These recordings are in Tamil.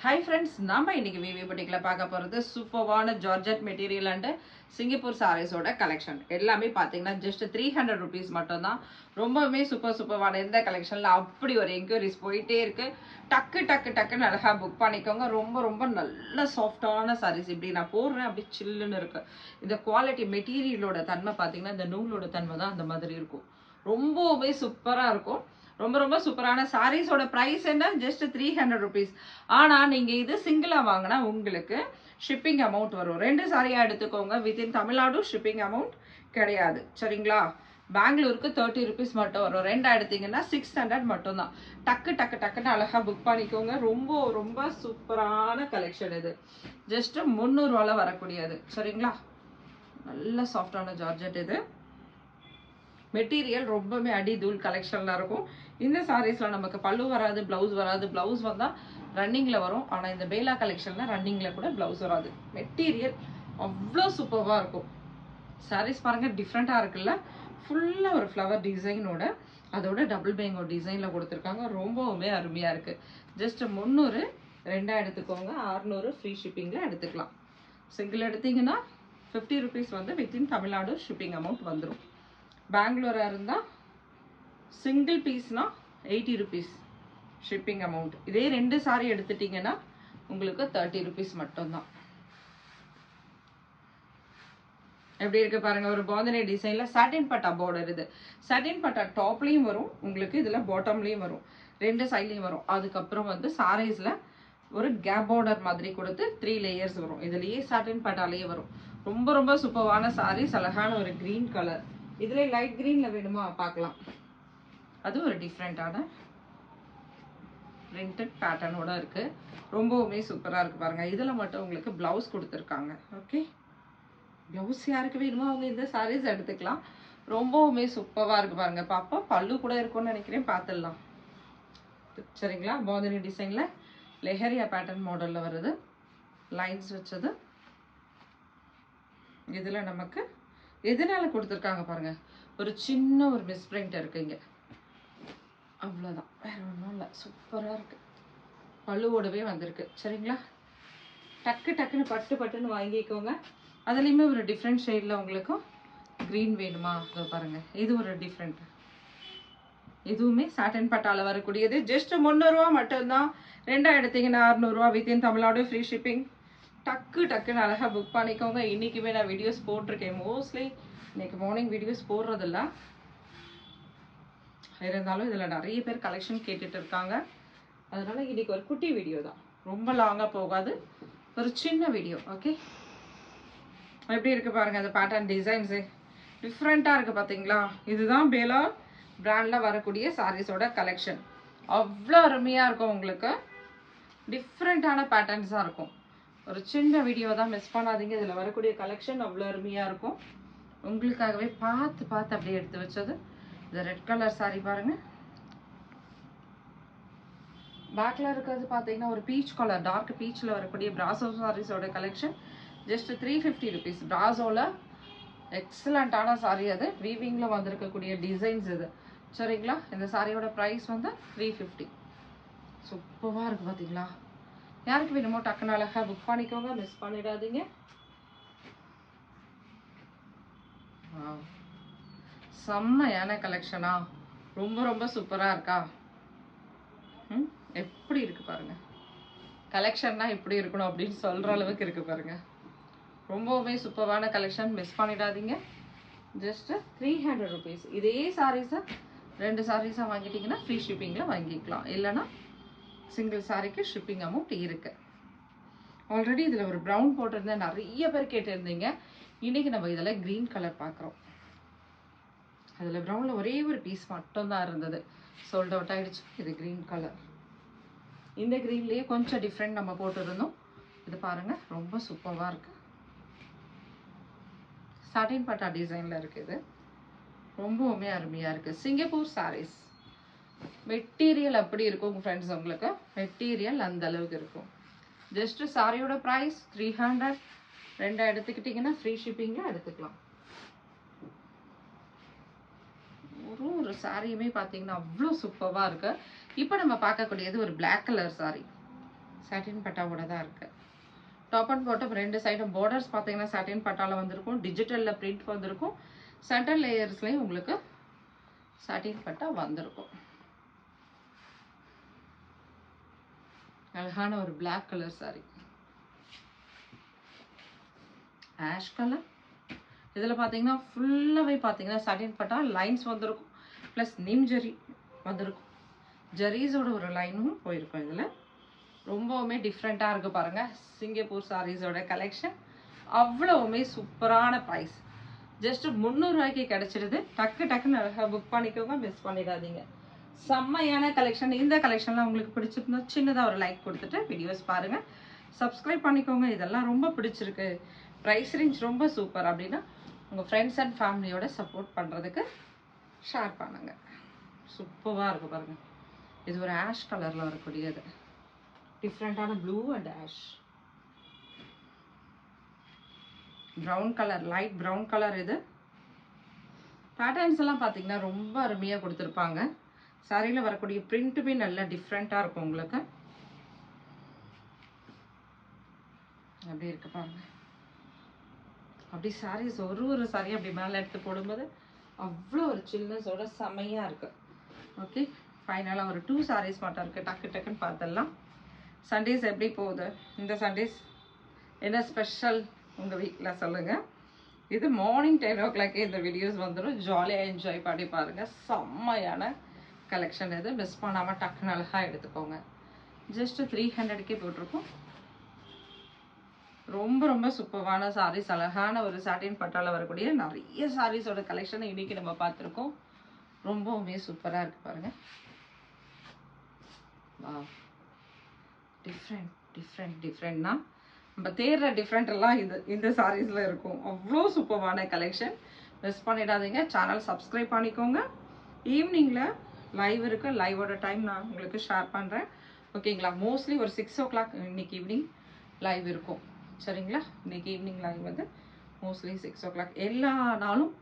Hi friends, நாம இன்னைக்கு விவி புட்டிக்ல பார்க்க போறது சூப்பர்வான ஜார்ஜெட் மெட்டீரியல் அண்ட் சிங்கப்பூர் சாரீஸோட கலெக்ஷன். எல்லாமே பாத்தீங்கன்னா ஜஸ்ட் 300 rupees மட்டும் தான். ரொம்பவே சூப்பர்வான இந்த கலெக்ஷன்ல அப்படி ஒரு என்கொயரிஸ் போயிட்டே இருக்கு. டக்குன்னு அழகா புக் பண்ணிக்கோங்க. ரொம்ப நல்ல சாஃப்டான சாரீஸ். இப்படி நான் போடுறேன் அப்படி சில்லுன்னு இருக்கு. இந்த குவாலிட்டி மெட்டீரியலோட தன்மை பாத்தீங்கன்னா இந்த நூலோட தன்மை தான் அந்த மாதிரி இருக்கும். ரொம்பவே சூப்பரா இருக்கும். ரொம்ப சூப்பரான சாரீஸோட பிரைஸ் என்ன ஜஸ்ட் 300 rupees. ஆனா நீங்க இது சிங்கிளா வாங்கினா உங்களுக்கு ஷிப்பிங் அமௌண்ட் வரும். 2 சாரியா எடுத்துக்கோங்க. வித்தின் தமிழ்நாடு ஷிப்பிங் அமௌண்ட் கிடையாது. சரிங்களா? பெங்களூருக்கு 30 rupees மட்டும் வரும். 2 எடுத்தீங்கன்னா 600 மட்டும் தான். டக்குன்னு அழகா புக் பண்ணிக்கோங்க. ரொம்ப சூப்பரான கலெக்ஷன் இது. ஜஸ்ட் 300 ரூபாயில வரக்கூடியது. சரிங்களா? நல்ல சாஃப்டான ஜார்ஜெட் இது. மெட்டீரியல் ரொம்பவே அடி தூள் கலெக்ஷன்ல இருக்கும். இந்த சாரீஸ்ல நமக்கு பல்லு வராது, பிளவுஸ் வராது. பிளவுஸ் வந்தா ரன்னிங்ல வரும். ஆனா இந்த பேலா கலெக்ஷன்ல ரன்னிங்ல கூட பிளவுஸ் வராது. மெட்டீரியல் அவ்வளோ சூப்பர்வா இருக்கும். சாரீஸ் பாருங்க டிஃப்ரெண்டா இருக்குல்ல. ஃபுல்லா ஒரு ஃப்ளவர் டிசைனோட அதோட டபுள் பேங்கோ டிசைன்ல கொடுத்துருக்காங்க. ரொம்பவுமே அருமையா இருக்கு. ஜஸ்ட் 300 ரெண்டா எடுத்துக்கோங்க. 600 ஃப்ரீ ஷிப்பிங்ல எடுத்துக்கலாம். சிங்கிள் எடுத்தீங்கன்னா 50 rupees வந்து வித்தின் தமிழ்நாடு ஷிப்பிங் அமௌண்ட் வந்துடும். பெங்களூரா இருந்தா சிங்கிள் பீஸ்னா 80 rupees ஷிப்பிங் அமௌண்ட். இதே 2 சாரி எடுத்துட்டீங்கன்னா உங்களுக்கு 30 rupees மட்டும்தான். எப்படி இருக்கு பாருங்க. ஒரு பாந்தனி டிசைன்ல சாட்டின் பட்டா பார்டர். இது சாட்டின் பட்டா டாப்லயும் வரும் உங்களுக்கு, இதுல பாட்டம்லயும் வரும், 2 சைட்லயும் வரும். அதுக்கப்புறம் வந்து சாரீஸ்ல ஒரு கேப் பார்டர் மாதிரி கொடுத்து 3 லேயர்ஸ் வரும். இதுலயே சாட்டின் பட்டாலேயே வரும். ரொம்ப சூப்பரான சாரீஸ். அழகான ஒரு கிரீன் கலர். இதுல லைட் கிரீன்ல வேணுமா பார்க்கலாம். அது ஒரு டிஃப்ரெண்டான பிரிண்டட் பேட்டர்னோட இருக்கு. ரொம்பவுமே சூப்பரா இருக்கு பாருங்க. இதுல மட்டும் உங்களுக்கு பிளவுஸ் கொடுத்துருக்காங்க. ஓகே, பிளவுஸ் யாருக்கு வேணுமோ அவங்க இந்த சாரீஸ் எடுத்துக்கலாம். ரொம்பவுமே சூப்பரா இருக்கு பாருங்க. பாப்பா பல்லு கூட இருக்கும்னு நினைக்கிறேன். பார்த்துடலாம். சரிங்களா? பாந்தனி டிசைன்ல லெஹரியா பேட்டர்ன் மாடல்ல வருது. லைன்ஸ் வச்சது. இதுல நமக்கு எதனால கொடுத்துருக்காங்க பாருங்க. ஒரு சின்ன ஒரு மிஸ்பிரிண்ட் இருக்குங்க. அவ்வளோதான், வேற ஒன்றும் இல்லை. சூப்பராக இருக்கு. பழுவோடவே வந்திருக்கு. சரிங்களா? டக்குன்னு பட்டுன்னு வாங்கிக்கோங்க. அதுலேயுமே ஒரு டிஃப்ரெண்ட் ஷேடில் உங்களுக்கும் க்ரீன் வேணுமா? அதை பாருங்க. இது ஒரு டிஃப்ரெண்ட். இதுவுமே சாட்டன் பட்டால வரக்கூடியது. ஜஸ்ட் 300 ரூபா மட்டும்தான். 2 எடுத்தீங்கன்னா 600 ரூபா வித்தின் தமிழ்நாடு ஃப்ரீ ஷிப்பிங். டக்குன்னு அழகாக புக் பண்ணிக்கோங்க. இன்றைக்குமே நான் வீடியோஸ் போட்டிருக்கேன். மோஸ்ட்லி இன்னைக்கு மார்னிங் வீடியோஸ் போடுறதில்ல. இருந்தாலும் இதில் நிறைய பேர் கலெக்ஷன் கேட்டுட்டு இருக்காங்க. அதனால இன்னைக்கு ஒரு குட்டி வீடியோ தான். ரொம்ப லாங்காக போகாது. ஒரு சின்ன வீடியோ. ஓகே, எப்படி இருக்கு பாருங்க. அந்த பேட்டர்ன் டிசைன்ஸு டிஃப்ரெண்ட்டாக இருக்குது பார்த்தீங்களா? இதுதான் பேலா பிராண்டில் வரக்கூடிய சாரீஸோட கலெக்ஷன். அவ்வளோ அருமையாக இருக்கும். உங்களுக்கு டிஃப்ரெண்ட்டான பேட்டர்ன்ஸாக இருக்கும். ஒரு சின்ன வீடியோ தான், மிஸ் பண்ணாதீங்க. இதில் வரக்கூடிய கலெக்ஷன் அவ்வளோ அருமையாக இருக்கும். உங்களுக்காகவே பார்த்து அப்படியே எடுத்து வச்சது. இந்த ரெட் கலர் சாரி பாருங்க. பேக்ல இருக்கிறது பார்த்தீங்கன்னா ஒரு பீச் கலர், டார்க் பீச்சில் வரக்கூடிய பிராசோ சாரீஸோட கலெக்ஷன். Just 350 rupees. பிராசோல எக்ஸலண்டான சாரி. அது வீவிங்கில் வந்திருக்கக்கூடிய டிசைன்ஸ் இது. சரிங்களா? இந்த சாரியோட ப்ரைஸ் வந்து 350. சூப்பராக இருக்குது பார்த்தீங்களா? யாருக்கு வேணுமோ டக்குன்னு அழகாக புக் பண்ணிக்கோங்க. மிஸ் பண்ணிடாதீங்க. செம்மையான கலெக்ஷனா? ரொம்ப சூப்பராக இருக்கா? எப்படி இருக்கு பாருங்க. கலெக்ஷன்னா இப்படி இருக்கணும் அப்படின்னு சொல்ற அளவுக்கு இருக்கு பாருங்க. ரொம்பவுமே சூப்பரான கலெக்ஷன். மிஸ் பண்ணிடாதீங்க. Just 300 rupees. இதே சாரீஸை 2 சாரீஸாக வாங்கிட்டீங்கன்னா ஃப்ரீ ஷிப்பிங்கில் வாங்கிக்கலாம். இல்லைன்னா சிங்கிள் சாரிக்கு ஷிப்பிங் அமௌண்ட் இருக்கு. ஆல்ரெடி இதில் ஒரு ப்ரௌன் போட்டிருந்தேன், நிறைய பேர் கேட்டிருந்தீங்க. இன்னைக்கு நம்ம இதில் க்ரீன் கலர் பார்க்குறோம். அதில் ப்ரௌனில் ஒரே ஒரு பீஸ் மட்டும்தான் இருந்தது, சோல்ட் அவுட் ஆகிடுச்சு. இது க்ரீன் கலர். இந்த க்ரீன்லேயே கொஞ்சம் டிஃப்ரெண்ட் நம்ம போட்டுருந்தோம். இது பாருங்கள், ரொம்ப சூப்பராக இருக்குது. சாட்டின் பட்டா டிசைனில் இருக்குது. ரொம்பவுமே அருமையாக இருக்குது. சிங்கப்பூர் சாரீஸ் மெட்டீரியல் அப்படி இருக்கும் ஃப்ரெண்ட்ஸ். உங்களுக்கு மெட்டீரியல் அந்த அளவுக்கு இருக்கும். ஜஸ்ட் சாரியோட ப்ரைஸ் 300. 2 எடுத்துக்கிட்டிங்கன்னா ஃப்ரீ ஷிப்பிங்கில் எடுத்துக்கலாம். ஒரு சாரியுமே பார்த்தீங்கன்னா அவ்வளோ சூப்பராக இருக்கு. இப்போ நம்ம பார்க்கக்கூடியது ஒரு பிளாக் கலர் சாரி. சாட்டின் பட்டாவோட தான் இருக்கு. டாப் அண்ட் பாட்டம் ரெண்டு சைடும் பார்டர்ஸ் பார்த்தீங்கன்னா சாட்டின் பட்டால வந்திருக்கும், டிஜிட்டலில் பிரிண்ட் வந்திருக்கும், சென்டர் லேயர்ஸ்லையும் உங்களுக்கு சாட்டின் பட்டா வந்திருக்கும். அழகான ஒரு black colour sari, ash colour. இதில் பார்த்தீங்கன்னா ஃபுல்லாகவே பார்த்தீங்கன்னா சாட்டின் பட்டா லைன்ஸ் வந்திருக்கும், ப்ளஸ் நிம் ஜரி வந்திருக்கும், ஜரீஸோட ஒரு லைனும் போயிருக்கும். இதில் ரொம்பவுமே டிஃப்ரெண்ட்டாக இருக்குது பாருங்கள். சிங்கப்பூர் சாரீஸோட கலெக்ஷன் அவ்வளவுமே சூப்பரான ப்ரைஸ். ஜஸ்ட் 300 ரூபாய்க்கு கிடச்சிடுது. டக்குன்னு அழகாக புக் பண்ணிக்கோங்க, மிஸ் பண்ணிடாதீங்க. செம்மையான கலெக்ஷன். இந்த கலெக்ஷன்லாம் உங்களுக்கு பிடிச்சிருந்தா சின்னதாக ஒரு லைக் கொடுத்துட்டு வீடியோஸ் பாருங்கள், சப்ஸ்கிரைப் பண்ணிக்கோங்க. இதெல்லாம் ரொம்ப பிடிச்சிருக்கு, ப்ரைஸ் ரேஞ்ச் ரொம்ப சூப்பர் அப்படின்னா உங்கள் ஃப்ரெண்ட்ஸ் அண்ட் ஃபேமிலியோட சப்போர்ட் பண்ணுறதுக்கு ஷேர் பண்ணுங்கள். சூப்பராக இருக்குது பாருங்கள். இது ஒரு ஆஷ் கலரில் வரக்கூடியது, டிஃப்ரெண்ட்டான blue and ash. Brown colour, light brown colour. இது பேட்டர்ன்ஸ் எல்லாம் பார்த்தீங்கன்னா ரொம்ப அருமையாக கொடுத்துருப்பாங்க. சாரியில் வரக்கூடிய பிரிண்ட்டுமே நல்லா டிஃப்ரெண்ட்டாக இருக்கும் உங்களுக்கு. அப்படி இருக்கு பாருங்க. அப்படி சாரீஸ் ஒரு சாரியும் அப்படி மேலே எடுத்து போடும்போது அவ்வளோ ஒரு சில்னஸோட செமையாக இருக்குது. ஓகே, ஃபைனலாக ஒரு 2 சாரீஸ் மட்டும் இருக்குது, டக்குன்னு பார்த்துடலாம். சண்டேஸ் எப்படி போகுது? இந்த சண்டேஸ் என்ன ஸ்பெஷல் உங்கள் வீட்டில் சொல்லுங்கள். இது மார்னிங் 10 o'clock இந்த வீடியோஸ் வந்துடும். ஜாலியாக என்ஜாய் பண்ணி பாருங்கள். செம்மையான கலெக்ஷன். இது மிஸ் பண்ணாமல் டக்குன்னு அழகாக எடுத்துக்கோங்க. ஜஸ்ட்டு 300க்கே போட்டிருக்கோம். ரொம்ப சூப்பரான சாரீஸ், அழகான ஒரு சாட்டின் பட்டால வரக்கூடிய நிறைய சாரீஸோட கலெக்ஷன் இன்னைக்கு நம்ம பார்த்துருக்கோம். ரொம்பவுமே சூப்பராக இருக்குது பாருங்கள். வா, டிஃப்ரெண்ட்னா நம்ம தேடுற டிஃப்ரெண்ட் எல்லாம் இந்த சாரீஸில் இருக்கும். அவ்வளோ சூப்பரான கலெக்ஷன், மிஸ் பண்ணிடாதீங்க. சேனல் சப்ஸ்கிரைப் பண்ணிக்கோங்க. ஈவினிங்கில் லைவ் இருக்குது, லைவோட டைம் நான் உங்களுக்கு ஷேர் பண்ணுறேன். ஓகேங்களா? மோஸ்ட்லி ஒரு 6 o'clock இன்னைக்கு ஈவினிங் லைவ் இருக்கும். சரிங்களா? இன்னைக்கு ஈவினிங் லைவ் வந்து மோஸ்ட்லி 6 o'clock. எல்லா நாளும்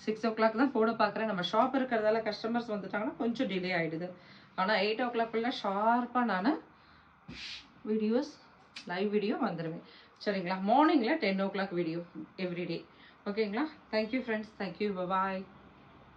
6 o'clock தான் போட பார்க்குறேன். நம்ம ஷாப் இருக்கிறதால கஸ்டமர்ஸ் வந்துட்டாங்கன்னா கொஞ்சம் டிலே ஆகிடுது. ஆனால் 8 o'clock ஷார்ப்பாக நான் வீடியோஸ் லைவ் வீடியோ வந்துடுவேன். சரிங்களா? மார்னிங்கில் 10 o'clock வீடியோ எவ்ரிடே. ஓகேங்களா? தேங்க்யூ ஃப்ரெண்ட்ஸ், தேங்க்யூ, பாய்.